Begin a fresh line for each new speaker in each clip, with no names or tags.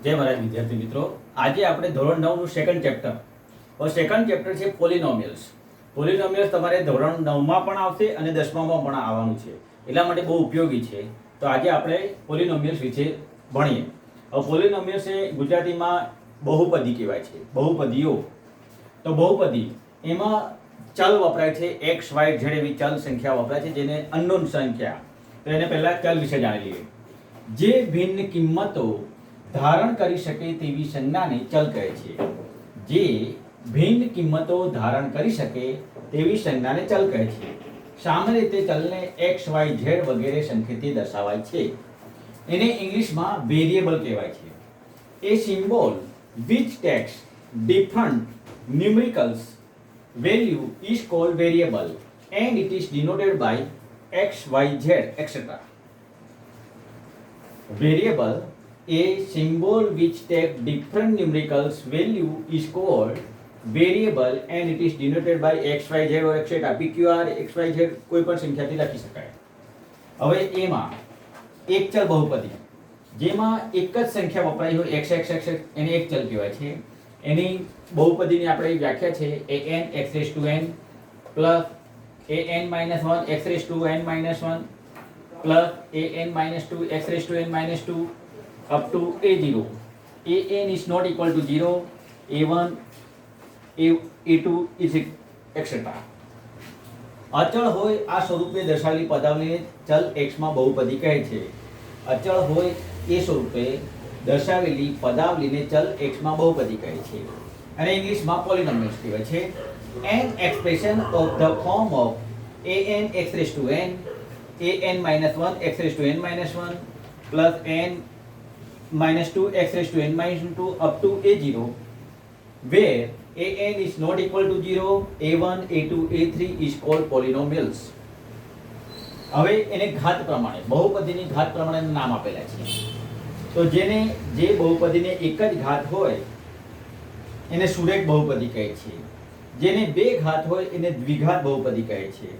જય મહારાજ વિદ્યાર્થી મિત્રો, આજે આપણે ધોરણ 9 નું સેકન્ડ ચેપ્ટર. હવે સેકન્ડ ચેપ્ટર છે પોલિનોમિયલ્સ. પોલિનોમિયલ્સ તમારે ધોરણ 9 માં પણ આવશે અને 10મા માં પણ આવવાનું છે, એટલા માટે બહુ ઉપયોગી છે. તો આજે આપણે પોલિનોમિયલ્સ વિશે ભણીએ. હવે પોલિનોમિયલ્સ એ ગુજરાતીમાં બહુપદી કહેવાય છે, બહુપદીઓ. તો બહુપદી એમાં ચલ વપરાય છે, એક્સ વાય ઝેડ એવી ચલ સંખ્યા વપરાય છે, જેને અનનોન સંખ્યા. તો એને પહેલા ચલ વિશે જાણી લઈએ. જે ભિન્ન કિંમતો ધારણ કરી શકે તેવી સંજ્ઞાને ચલ કહે છે. જે ભિન્ન કિંમતો ધારણ કરી શકે તેવી સંજ્ઞાને ચલ કહે છે. સામાન્ય રીતે ચલને એક્સ વાય ઝેડ વગેરે સંકેતથી દર્શાવાય છે. એને ઇંગ્લિશમાં વેરિયેબલ કહેવાય છે. એ symbol which takes different numericals value is called variable and it is denoted by x, y, z, etc. Variable, a symbol which takes different numericals value is called variable and it is denoted by x, y, z or etc. pqr x, y, z કોઈ પણ સંખ્યાથી લખી શકાય. હવે એમાં એક ચલ બહુપદી જેમાં એક જ સંખ્યા વપરાઈ હોય x x x એને એક ચલ કહેવાય છે. એની બહુપદીની આપણે વ્યાખ્યા છે an x n plus an-1 x n-1 plus an-2 x n-2 up to a0. an is not equal to 0, a1 a2 is etc. અચળ હોય આ સ્વરૂપે દર્શાવેલી પદાવલીને ચલ x માં બહુપદી કહે છે. અચળ હોય એ સ્વરૂપે દર્શાવેલી પદાવલીને ચલ x માં બહુપદી કહે છે અને ઇંગ્લિશમાં પોલિનોમિયલ્સ કહેવાય છે. An expression of the form of an x raised to n, an-1 x raised to n-1 plus n-2 x raised to n-2 up to a0, where an is not equal to 0, a1 a2 a3 is called polynomials. હવે એને ઘાત પ્રમાણે બહુપદીની ઘાત પ્રમાણે નામ આપેલા છે. તો જેને જે બહુપદીને એક જ ઘાત હોય એને સુરેખ બહુપદી કહે છે. જેને બે ઘાત હોય એને દ્વિઘાત બહુપદી કહે છે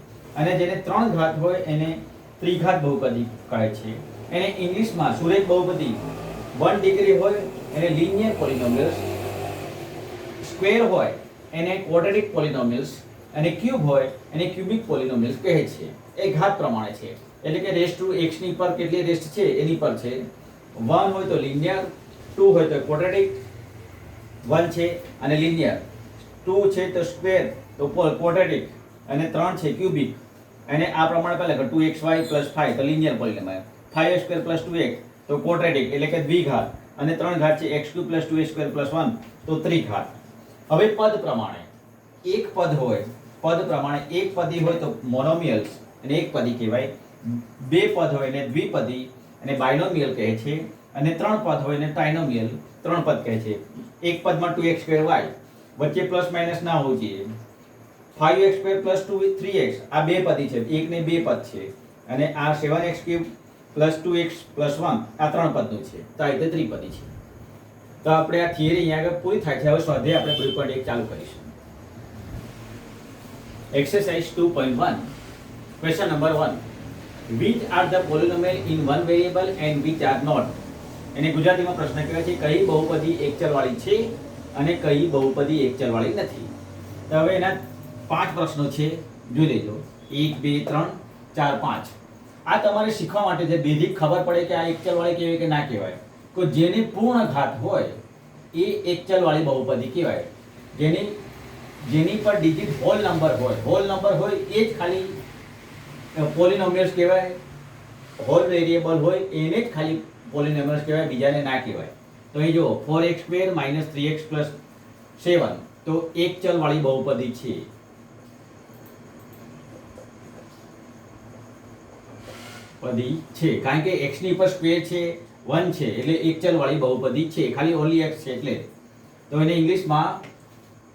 અને જેને ત્રણ ઘાત હોય એને ત્રિઘાત બહુપદી કહે છે. એને ઇંગ્લિશમાં સુરેખ બહુપદી 1 ડિગ્રી હોય એને લિનિયર પોલિનોમિયલ્સ, સ્ક્વેર હોય એને ક્વોડ્રેટિક પોલિનોમિયલ્સ અને ક્યુબ હોય એને ક્યુબિક પોલિનોમિયલ્સ કહે છે. એ ઘાત પ્રમાણે છે, એટલે કે રેસ્ટ ટુ x ની પર કેટલી રેસ્ટ છે એની પર છે. 1 હોય તો લિનિયર, 2 હોય તો ક્વોડ્રેટિક, 1 છે અને લિનિયર, 2 છે તો સ્ક્વેર તો ક્વોડ્રેટિક અને 3 છે ક્યુબિક. અને આ પ્રમાણે પહેલા કે 2xy + 5 તો લિનિયર પોલિનોમિયલ, 5x² + 2x તો ક્વોડ્રેટિક એટલે કે દ્વિઘાત અને 3 ઘાત છે x³ + 2x² + 1 તો ત્રિઘાત. હવે પદ પ્રમાણે એક પદ હોય, પદ પ્રમાણે એક પદી હોય તો મોનોમિયલ્સ અને એક પદી કહેવાય. બે પદ હોય એને દ્વિપદી અને બાયનોમિયલ કહે છે અને ત્રણ પદ હોય એને ટ્રાઇનોમિયલ, ત્રણ પદ કહે છે. એક પદમાં 2x²y વચ્ચે પ્લસ માઇનસ ના હોવું જોઈએ. 5x² + 2 3x આ બે પદી છે, એક ને બે પદ છે અને આ 7x³ + 2x + 1 આ ત્રણ પદનું છે, તો આ રીતે ત્રિપદી છે. તો આપણે આ થિયરી અહીંયા આગળ પૂરી થાય છે. હવે સ્વાધ્યાય આપણે 2.1 ચાલુ કરીશું. Exercise 2.1, question number 1. Which are the polynomial in one variable and which are not? એને ગુજરાતીમાં પ્રશ્ન કહેવાય છે કઈ બહુપદી એક ચલવાળી છે અને કઈ બહુપદી એક ચલવાળી નથી. તો હવે એના 5 પ્રશ્નો છે, જોઈ લેજો. 1 2 3 4 5. આ તમારે શીખવા માટે છે, બેઝિક ખબર પડે કે આ એક ચલવાળી કહેવાય કે ના કહેવાય. તો જેને પૂર્ણ ઘાત હોય એ એક ચલવાળી બહુપદી કહેવાય. જેની પર ડિજિટ હોલ નંબર હોય એ જ ખાલી પોલિનોમિયલ્સ કહેવાય. હોલ વેરિયેબલ હોય એને જ ખાલી પોલિનોમિયલ્સ કહેવાય, બીજાને ના કહેવાય. તો અહીં જો 4x² - 3x + 7 તો એક ચલવાળી બહુપદી છે. પદી છે કારણ કે x ની પર સ્ક્વેર છે, 1 છે એટલે એક ચલવાળી બહુપદી છે, ખાલી ઓનલી x છે એટલે. તો એને ઇંગ્લિશમાં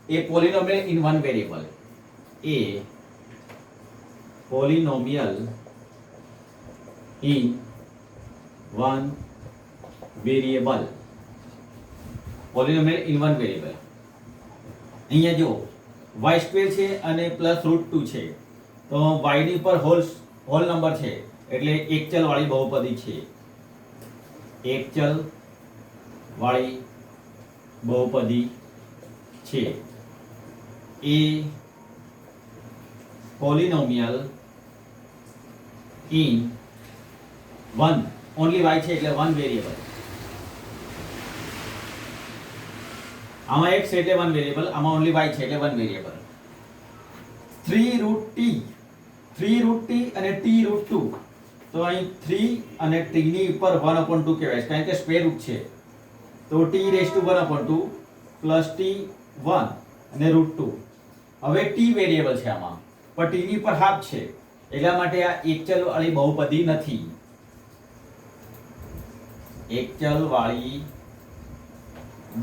a polynomial in one variable, a polynomial in one variable, polynomial in one variable. અહીંયા જો y² છે અને +√2 છે તો y ની પર હોલ નંબર છે એટલે એક ચલ વાળી બહુપદી છે. એક ચલ વાળી બહુપદી છે. A polynomial in one only y છે એટલે વન વેરિયેબલ. આમાં x છે એટલે વન વેરિયેબલ, આમાં ઓનલી y છે એટલે વન વેરિયેબલ. 3√t અને t√2. તો અહીં 3 અને t ની ઉપર 1/2 કહેવાય છે કારણ કે સ્ક્વેર રૂટ છે. તો t⁻1/2 પ્લસ t1 અને √2. હવે t વેરિયેબલ છે આમાં, પણ t ની ઉપર હાફ છે એટલા માટે આ એક ચલ વાળી બહુપદી નથી. એક ચલ વાળી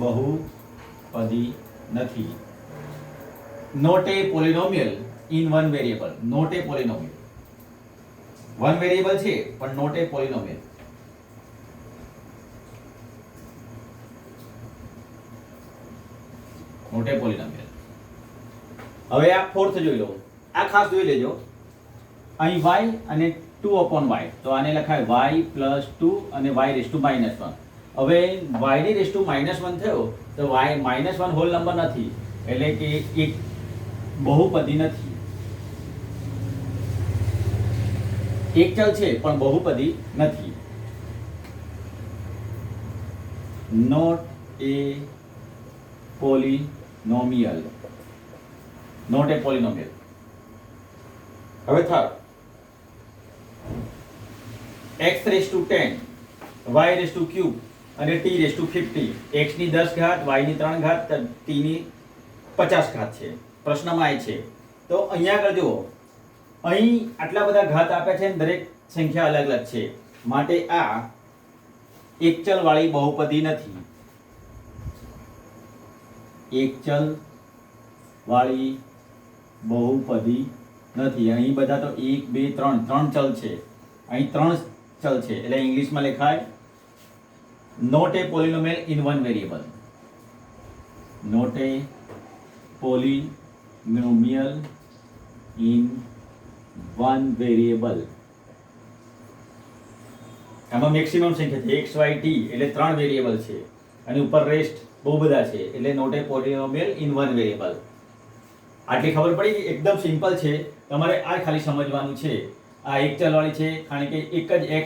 બહુપદી નથી. Not a polynomial in one variable. Not a polynomial. One variable છે પણ not a polynomial. Not a polynomial. હવે આ ફોર્થ જોઈ લો. આ ખાસ જોઈ લેજો. અહીં y અને 2/y, તો આને લખાય y + 2 અને y⁻1. હવે y⁻1 થયો તો y -1 હોલ નંબર નથી એટલે કે એક બહુપદી નથી. એક ચલ છે પણ બહુપદી નથી. Not a polynomial. Not a polynomial. હવે થર્ડ, x⁻10 y⁻³ અને t⁻50. x ની 10 ઘાત, y ની 3 ઘાત, t ની 50 ઘાત છે. પ્રશ્નમાં એ છે. તો અહીંયા આગળ જુઓ, અહીં આટલા બધા ઘાત આપ્યા છે અને દરેક સંખ્યા અલગ અલગ છે માટે આ એક ચલ વાળી બહુપદી નથી. એક ચલ વાળી બહુપદી નથી. અહીં બધા તો 1 2 3 ત્રણ ચલ છે. અહીં 3 ચલ છે એટલે ઇંગ્લિશમાં લખાય not a polynomial in one variable. Not a polynomial in one variable. આમાં મેક્સિમમ સંખ્યા છે x y t એટલે 3 વેરિયેબલ છે અને ઉપર રેસ્ટ બહુ બધા છે એટલે not a polynomial in one variable. આટલી ખબર પડી કે એકદમ સિમ્પલ છે. તમારે આ ખાલી સમજવાનું છે. આ એક ચલવાળી છે કારણ કે એક જ x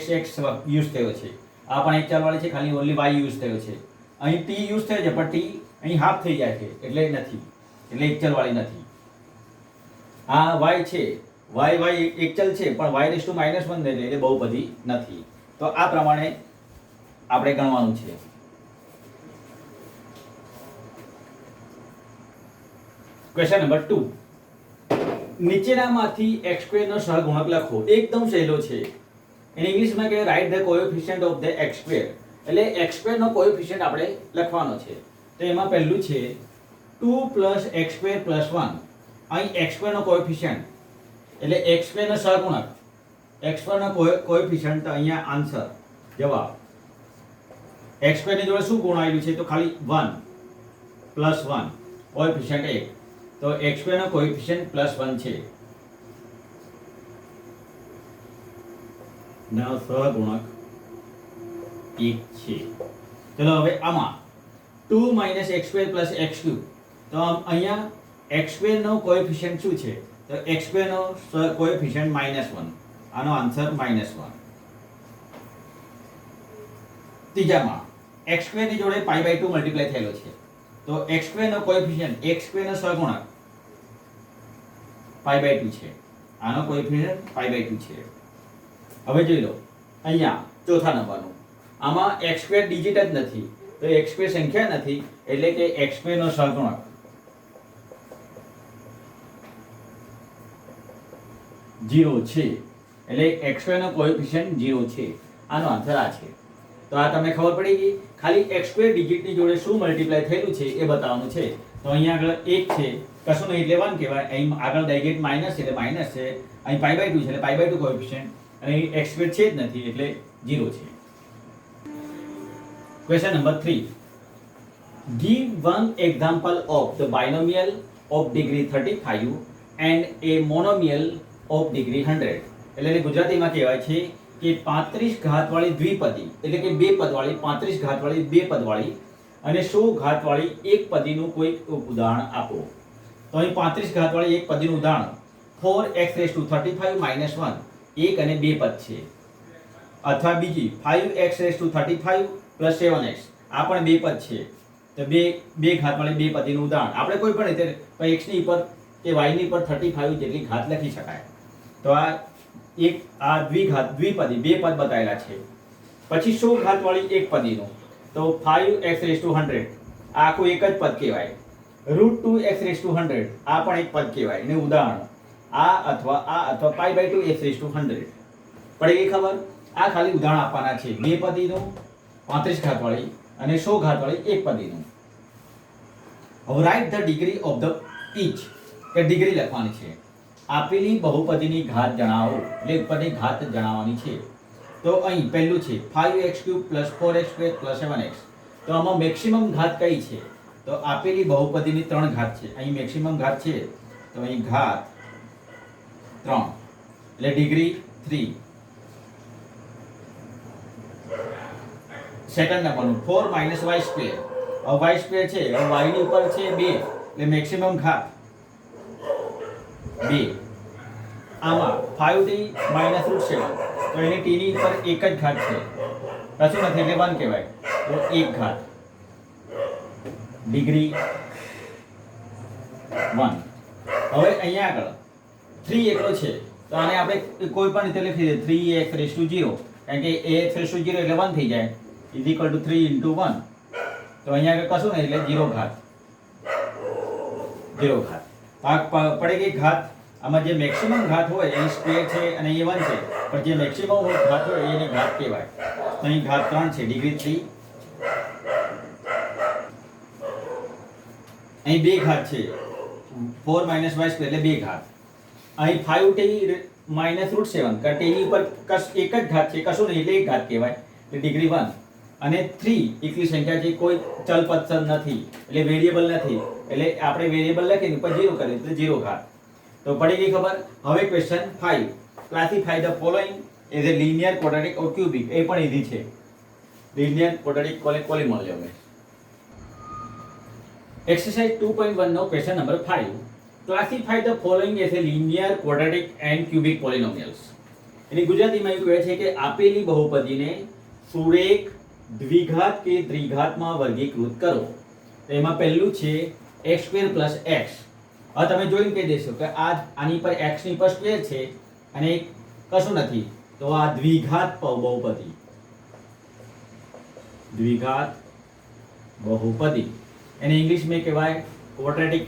યુઝ થયો છે. આ પણ એક ચલવાળી છે, ખાલી ઓનલી y યુઝ થયો છે. અહીં t યુઝ થયો છે પણ t અહીં હાફ થઈ જાય છે એટલે નથી, એટલે એક ચલવાળી નથી. આ y છે, y એક ચલ છે પણ y⁻1 એટલે બહુપદી નથી. તો આ પ્રમાણે આપણે ગણવાનું છે. Question number 2. નીચેનામાંથી x² નો સહગુણક લખો. એકદમ સહેલો છે. ઇન ઇંગ્લિશમાં કહે write the coefficient of the x². એટલે x² નો કોએફિશિયન્ટ આપણે લખવાનો છે. તો એમાં પહેલું છે 2 + x² + 1. અહીં x² નો કોએફિશિયન્ટ એટલે x² નો સહગુણક. x² નો કોએફિશિયન્ટ તો અહીંયા આન્સર જવાબ. x² ની જોડે શું ગુણ આવેલું છે તો ખાલી 1 + 1 કોએફિશિયન્ટ 1. તો x² નો કોએફિશિયન્ટ +1 છે. ના સહગુણક 1 છે. ચલો હવે આમાં 2 - x² + x³. તો અહીંયા x² નો કોએફિશિયન્ટ શું છે તો x² નો કોએફિશિયન્ટ -1. આનો આન્સર -1. ત્રીજામાં x² ની જોડે π/2 મલ્ટીપ્લાય થયેલો છે તો x² નો કોએફિશિયન્ટ x² નો સહગુણક π/2 છે. આનો કોએફિશિયન્ટ π/2 છે. હવે જોઈ લો અહીંયા ચોથા નંબરનું. આમાં x² ડિજિટ જ નથી તો x² સંખ્યા નથી એટલે કે x² નો સહગુણક 0 છે. એટલે x² નો કોએફિશિયન્ટ 0 છે. આનો આન્સર આ છે. તો આ તમને ખબર પડી ગઈ. ખાલી x² ડિજિટની જોડે શું મલ્ટીપ્લાય થયેલું છે એ બતાવવાનું છે. તો અહીંયા આગળ 1 છે, કશું નહીં એટલે 1 કહેવાય. અહીં આગળ ડાયગેટ માઇનસ એટલે માઇનસ છે. અહીં π/2 છે એટલે π/2 કોએફિશિયન્ટ અને અહીં x² છે જ નથી એટલે 0 છે. Question number 3. Give one example of the binomial of degree 35 and a monomial of degree 100. એટલે ગુજરાતીમાં કહેવાય છે કે 35 ઘાતવાળી દ્વિપદી એટલે કે બે પદવાળી 35 ઘાતવાળી બે પદવાળી અને 100 ઘાતવાળી એક પદીનું કોઈ ઉદાહરણ આપો. તો અહીં 35 ઘાતવાળી એક પદીનું ઉદાહરણ 4x⁵35 - 1 એક અને બે પદ છે, અથવા બીજી 5x⁵35 + 7x આ પણ બે પદ છે. તો બે ઘાતવાળી બે પદીનું ઉદાહરણ આપણે કોઈ પણ રીતે x ની ઉપર કે y ની ઉપર 35 જેટલી ઘાત લખી શકાય. તો આ દ્વિપદી બે પદ બતાવેલા છે. પછી 100 ઘાતવાળી એક પદીનું તો 5x⁴100 આ આખું એક જ પદ કહેવાય. √2x⁴100 આ પણ એક પદ કહેવાય. એને ઉદાહરણ આ અથવા π/2x⁴100 પડી ગઈ ખબર. આ ખાલી ઉદાહરણ આપવાના છે બે પદીનું 35 ઘાતવાળી અને 100 ઘાતવાળી એક પદીનું. હવે write the degree of the each કે ડિગ્રી લખવાની છે. આપેલી બહુપદીની ઘાત જણાવો એટલે ઉપરની ઘાત જણાવવાની છે. તો અહીં પહેલું છે 5x³ + 4x² + 7x. તો આમાં મેક્સિમમ ઘાત કઈ છે? તો આપેલી બહુપદીની 3 ઘાત છે. અહીં મેક્સિમમ ઘાત છે તો અહીં ઘાત 3 એટલે ડિગ્રી 3. સેકન્ડ નંબરનું 4 - y². હવે y² છે, હવે y ની ઉપર છે 2 એટલે મેક્સિમમ ઘાત 2. આમાં 5t - √7 તો એની t ની ઉપર એક જ ઘાત છે, કશું નથી એટલે 1 કહેવાય. તો એક ઘાત ડિગ્રી 1. હવે અહીંયા આગળ 3 એકલો છે તો આને આપણે કોઈ પણ રીતે લખી દઈએ 3x⁴0 કારણ કે ax⁴0 એટલે 1 થઈ જાય = 3 × 1. તો અહીંયા આગળ કશું નહીં એટલે 0 ઘાત. પડી ગઈ ઘાત. આમાં જે મેક્સિમમ ઘાત હોય એ સ્ક્વેર છે અને એ 1 છે, પણ જે મેક્સિમમ ઘાત હોય એની ઘાત કહેવાય. તો અહીં ઘાત 3 છે ડિગ્રી 3. અહીં બે ઘાત છે 4 - y² એટલે બે ઘાત. અહીં 5t - √7 કારણ કે એની ઉપર એક જ ઘાત છે, કશું નહીં એટલે એક ઘાત કહેવાય એટલે ડિગ્રી 1. અને 3 એકલી સંખ્યા છે, કોઈ ચલ પદ નથી એટલે વેરિયેબલ નથી એટલે આપણે વેરિયેબલ લખીને ઉપર 0 કરીએ એટલે 0 ઘાત. તો પડી ગઈ ખબર. હવે question 5 classify the following as a linear, quadratic or cubic. એ પણ ઈઝી છે. Linear, quadratic, polynomial. એક્સરસાઇઝ 2.1 નો question number 5 classify the following as a linear, quadratic and cubic polynomials. એની ગુજરાતીમાં એવું કહે છે કે આપેલી બહુપદીને સુરેખ, દ્વિઘાત કે ત્રિઘાતમાં વર્ગીકૃત કરો. તો એમાં પહેલું છે x² + x. હવે તમે જોઈને કહી દેશો કે આની પર x ની પર સ્ક્વેર છે અને કશું નથી, તો આ દ્વિઘાત બહુપદી. દ્વિઘાત બહુપદી એને इंग्लिश में કહેવાય ક્વોડ્રેટિક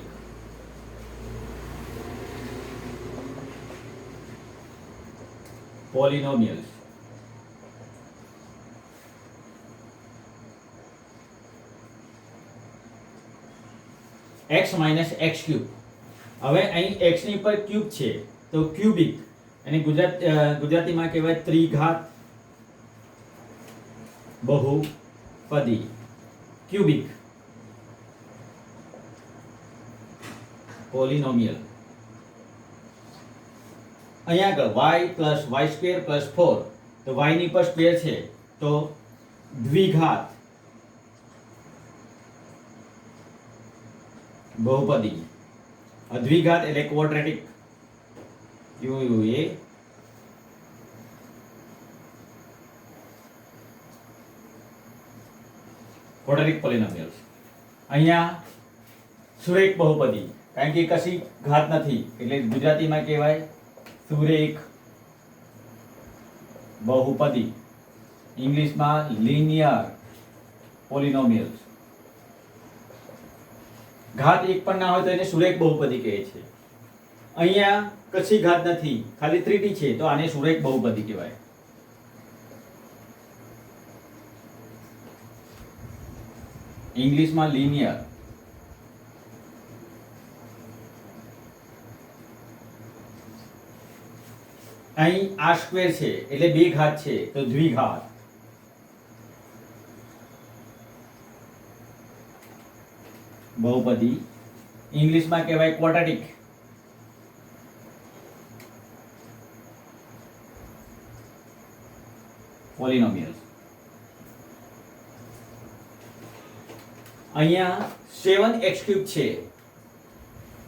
પોલિનોમિયલ્સ. x - x³. હવે અહીં x ની ઉપર ક્યુબ છે તો ક્યુબિક અને ગુજરાતીમાં કહેવાય ત્રિઘાત બહુપદી. ક્યુબિક પોલિનોમિયલ. અહીંયા આગળ y + y² + 4 તો y ની પર સ્ક્વેર છે તો દ્વિઘાત બહુપદી. દ્વિઘાત એટલે ક્વોડ્રેટિક UUA ક્વોડ્રેટિક પોલિનોમિયલ્સ. અહીંયા સુરેખ બહુપદી કારણ કે કશી ઘાત નથી એટલે ગુજરાતીમાં કહેવાય સુરેખ બહુપદી. ઇંગ્લિશમાં લિનિયર પોલિનોમિયલ્સ. ઘાત એક પણ ના હોય તો એને સુરેખ બહુપદી કહે છે. અહીંયા કશી ઘાત નથી, ખાલી 3t છે તો આને સુરેખ બહુપદી કહેવાય. ઇંગ્લિશમાં લિનિયર. અહીં આ સ્ક્વેર છે એટલે બે ઘાત છે તો દ્વિઘાત. બહુપદી. ઇંગ્લિશમાં કહેવાય ક્વોડ્રેટિક. પોલિનોમિયલ્સ. અહીંયા 7x³ છે,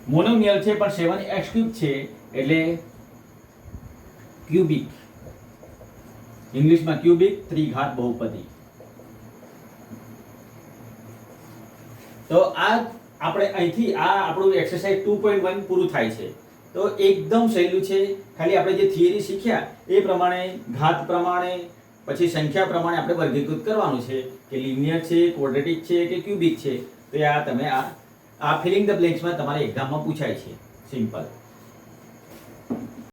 મોનોમિયલ છે પણ 7x³ છે એટલે ક્યુબિક, ઇંગ્લિશમાં ક્યુબિક ત્રિઘાત બહુપદી. તો આ આપણે અહીંથી આ આપણું એક્સરસાઇઝ 2.1 પૂરું થાય છે. તો એકદમ સહેલું છે, ખાલી આપણે જે થિયરી શીખ્યા એ પ્રમાણે ઘાત પ્રમાણે પછી સંખ્યા પ્રમાણે આપણે વર્ગીકૃત કરવાનું છે કે લિનિયર છે, ક્વોડ્રેટિક છે કે ક્યુબિક છે. તો આ તમે આ ફિલિંગ ધ બ્લેન્ક્સમાં તમારે એક્ઝામમાં પૂછાય છે. સિમ્પલ.